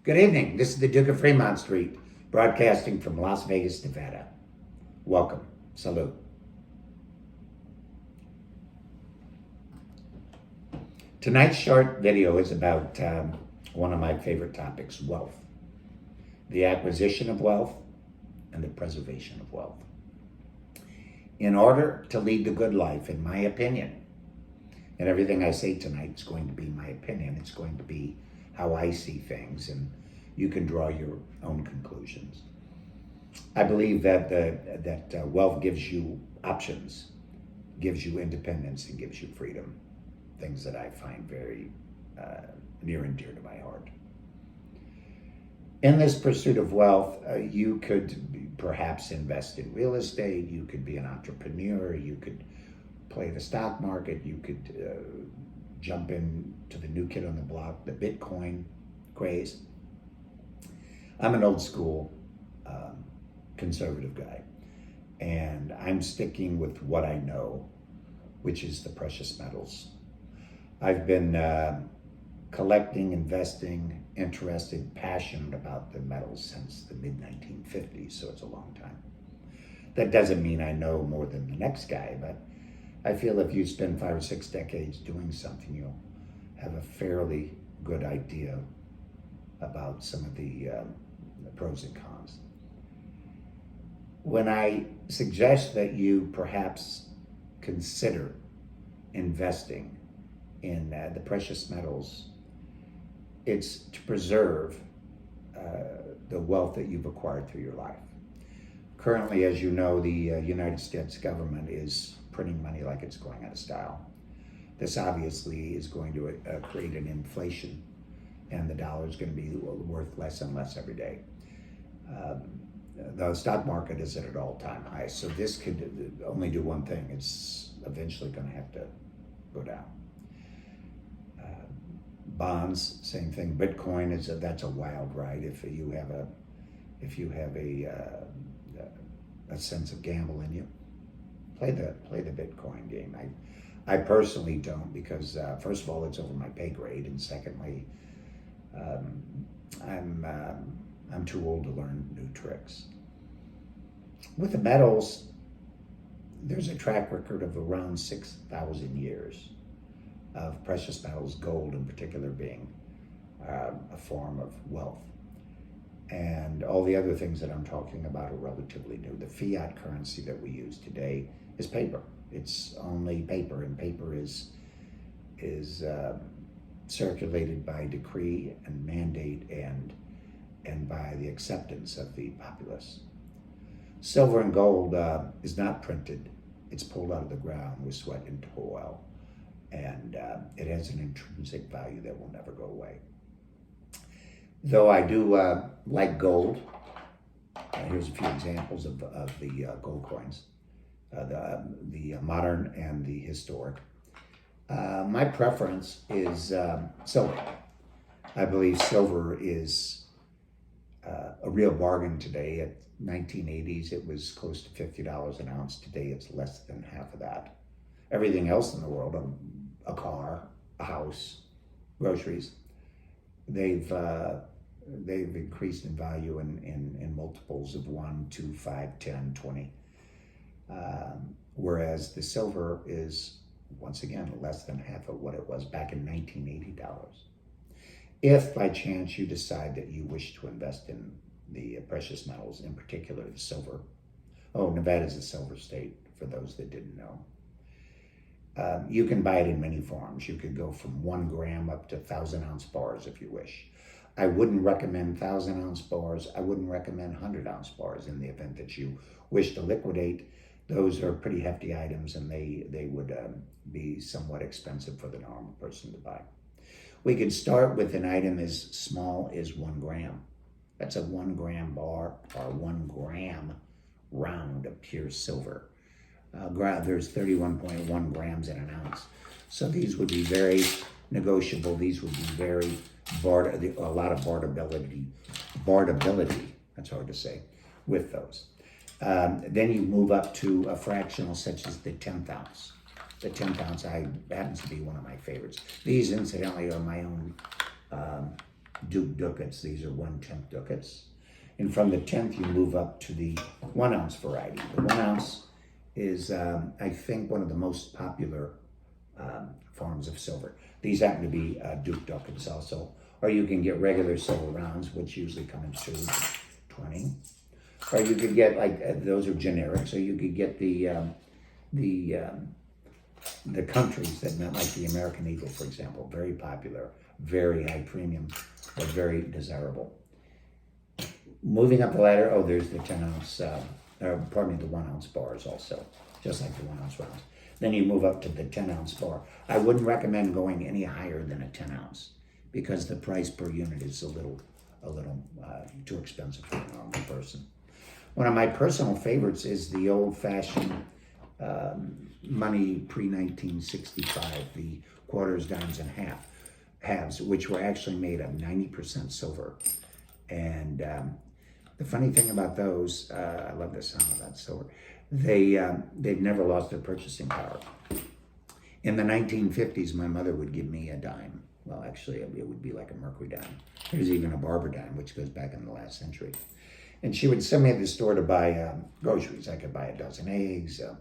Good evening. This is the Duke of Fremont Street, broadcasting from Las Vegas, Nevada. Welcome. Salute. Tonight's short video is about one of my favorite topics, wealth. The acquisition of wealth and the preservation of wealth. In order to lead the good life, in my opinion, and everything I say tonight is going to be my opinion, it's going to be how I see things, and you can draw your own conclusions. I believe that wealth gives you options, gives you independence, and gives you freedom, things that I find very near and dear to my heart. In this pursuit of wealth, you could perhaps invest in real estate, you could be an entrepreneur, you could play the stock market, you could jump into the new kid on the block, the Bitcoin craze. I'm an old school conservative guy, and I'm sticking with what I know, which is the precious metals. I've been collecting, investing, interested, passionate about the metals since the mid-1950s, so it's a long time. That doesn't mean I know more than the next guy, but I feel if you spend 5 or 6 decades doing something, you'll have a fairly good idea about some of the pros and cons. When I suggest that you perhaps consider investing in the precious metals, it's to preserve the wealth that you've acquired through your life. Currently, as you know, the United States government is printing money like it's going out of style. This obviously is going to create an inflation, and the dollar is going to be worth less and less every day. The stock market is at an all-time high, so this could only do one thing. It's eventually going to have to go down. Bonds, same thing. Bitcoin that's a wild ride. If you have a sense of gamble in you, play the Bitcoin game. I personally don't, because first of all, it's over my pay grade, and secondly, I'm too old to learn new tricks. With the metals, there's a track record of around 6,000 years of precious metals, gold in particular being a form of wealth. And all the other things that I'm talking about are relatively new. The fiat currency that we use today is paper. It's only paper, and paper is circulated by decree and mandate and by the acceptance of the populace. Silver and gold is not printed. It's pulled out of the ground with sweat and toil, and it has an intrinsic value that will never go away. Though I do like gold, here's a few examples of the gold coins, the modern and the historic. My preference is silver. I believe silver is a real bargain today. At 1980s, it was close to $50 an ounce. Today, it's less than half of that. Everything else in the world, a car, a house, groceries, they've increased in value in multiples of 1, 2, 5, 10, 20. Whereas the silver is, once again, less than half of what it was back in 1980 dollars. If by chance you decide that you wish to invest in the precious metals, in particular the silver. Oh, Nevada's a silver state, for those that didn't know. You can buy it in many forms. You could go from 1 gram up to 1,000-ounce bars if you wish. I wouldn't recommend 1,000-ounce bars. I wouldn't recommend 100-ounce bars in the event that you wish to liquidate. Those are pretty hefty items, and they would be somewhat expensive for the normal person to buy. We could start with an item as small as 1 gram. That's a 1 gram bar or 1 gram round of pure silver. There's 31.1 grams in an ounce. So these would be very negotiable. These would be very a lot of barterability, that's hard to say, with those. Then you move up to a fractional such as the 10th ounce. The 10th ounce happens to be one of my favorites. These, incidentally, are my own Duke ducats. These are 1/10 ducats. And from the 10th, you move up to the 1-ounce variety. The 1-ounce is, I think, one of the most popular forms of silver. These happen to be Duke ducats also. Or you can get regular silver rounds, which usually come in 2, 20. Or you could get, like, those are generic, so you could get the countries that, like the American Eagle, for example, very popular, very high premium, but very desirable. Moving up the ladder, oh, there's the 10-ounce, the 1-ounce bars also, just like the 1-ounce rounds. Then you move up to the 10-ounce bar. I wouldn't recommend going any higher than a 10-ounce because the price per unit is a little too expensive for a normal person. One of my personal favorites is the old-fashioned money pre-1965, the quarters, dimes, and halves, which were actually made of 90% silver. And the funny thing about those, I love the sound of that silver, they've never lost their purchasing power. In the 1950s, my mother would give me a dime. Well, actually, it would be like a mercury dime. There's even a barber dime, which goes back in the last century. And she would send me to the store to buy groceries. I could buy a dozen eggs, a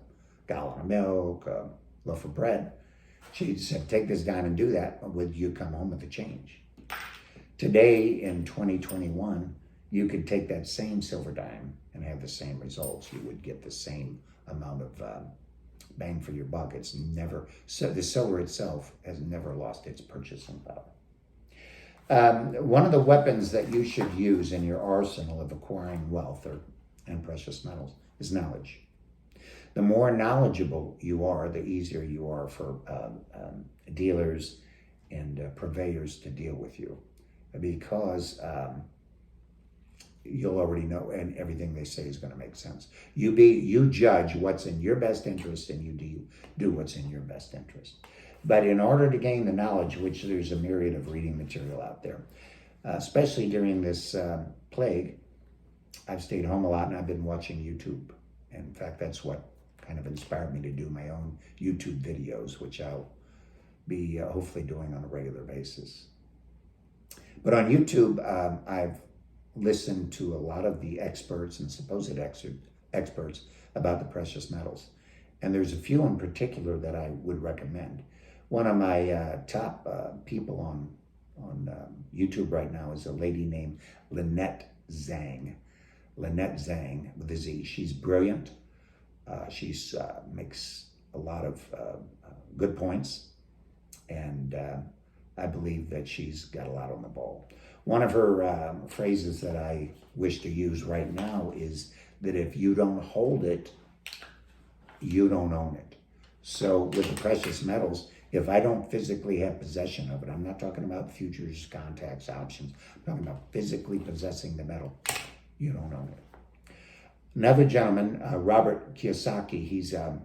gallon of milk, a loaf of bread. She said, take this dime and do that. Would you come home with the change? Today, in 2021, you could take that same silver dime and have the same results. You would get the same amount of bang for your buck. It's never, so the silver itself has never lost its purchasing power. One of the weapons that you should use in your arsenal of acquiring wealth and precious metals is knowledge. The more knowledgeable you are, the easier you are for dealers and purveyors to deal with you, because you'll already know, and everything they say is going to make sense. You judge what's in your best interest, and you do what's in your best interest. But in order to gain the knowledge, which there's a myriad of reading material out there, especially during this plague, I've stayed home a lot and I've been watching YouTube. In fact, that's what kind of inspired me to do my own YouTube videos, which I'll be hopefully doing on a regular basis. But on YouTube, I've listened to a lot of the experts and supposed experts about the precious metals. And there's a few in particular that I would recommend. One of my top people on YouTube right now is a lady named Lynette Zhang. Lynette Zhang with a Z. She's brilliant. She makes a lot of good points. And I believe that she's got a lot on the ball. One of her phrases that I wish to use right now is that if you don't hold it, you don't own it. So with the precious metals, if I don't physically have possession of it, I'm not talking about futures, contracts, options, I'm talking about physically possessing the metal, you don't own it. Another gentleman, Robert Kiyosaki, he's a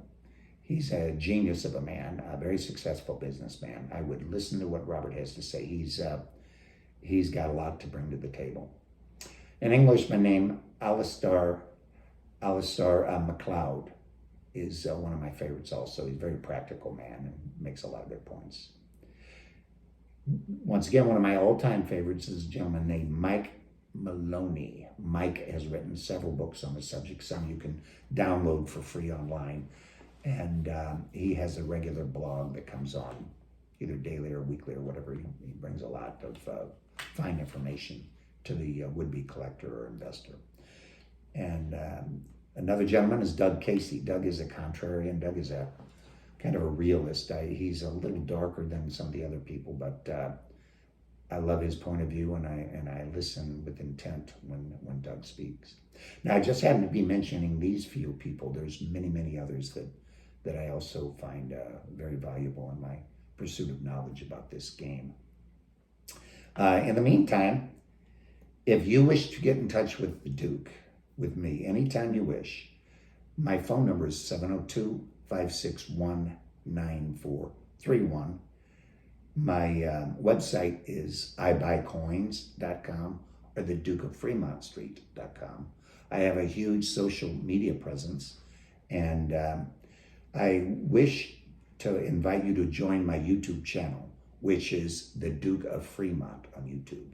genius of a man, a very successful businessman. I would listen to what Robert has to say. He's got a lot to bring to the table. An Englishman named Alistair MacLeod is one of my favorites also. He's a very practical man and makes a lot of good points. Once again, one of my all-time favorites is a gentleman named Mike Maloney. Mike has written several books on the subject. Some you can download for free online. And he has a regular blog that comes on either daily or weekly or whatever. He brings a lot of fine information to the would-be collector or investor. And another gentleman is Doug Casey. Doug is a contrarian. Doug is a kind of a realist. He's a little darker than some of the other people, but I love his point of view, and I listen with intent when Doug speaks. Now, I just happen to be mentioning these few people. There's many, many others that I also find very valuable in my pursuit of knowledge about this game. In the meantime, if you wish to get in touch with the Duke, with me, anytime you wish, my phone number is 702-561-9431. My website is ibuycoins.com or thedukeoffremontstreet.com. I have a huge social media presence, and I wish to invite you to join my YouTube channel, which is The Duke of Fremont on YouTube.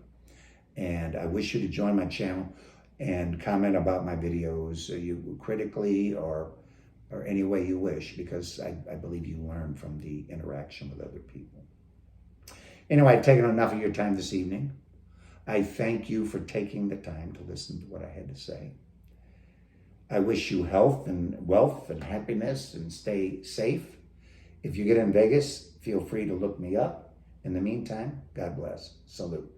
And I wish you to join my channel and comment about my videos, you critically or any way you wish, because I believe you learn from the interaction with other people. Anyway, I've taken enough of your time this evening. I thank you for taking the time to listen to what I had to say. I wish you health and wealth and happiness, and stay safe. If you get in Vegas, feel free to look me up. In the meantime, God bless. Salute.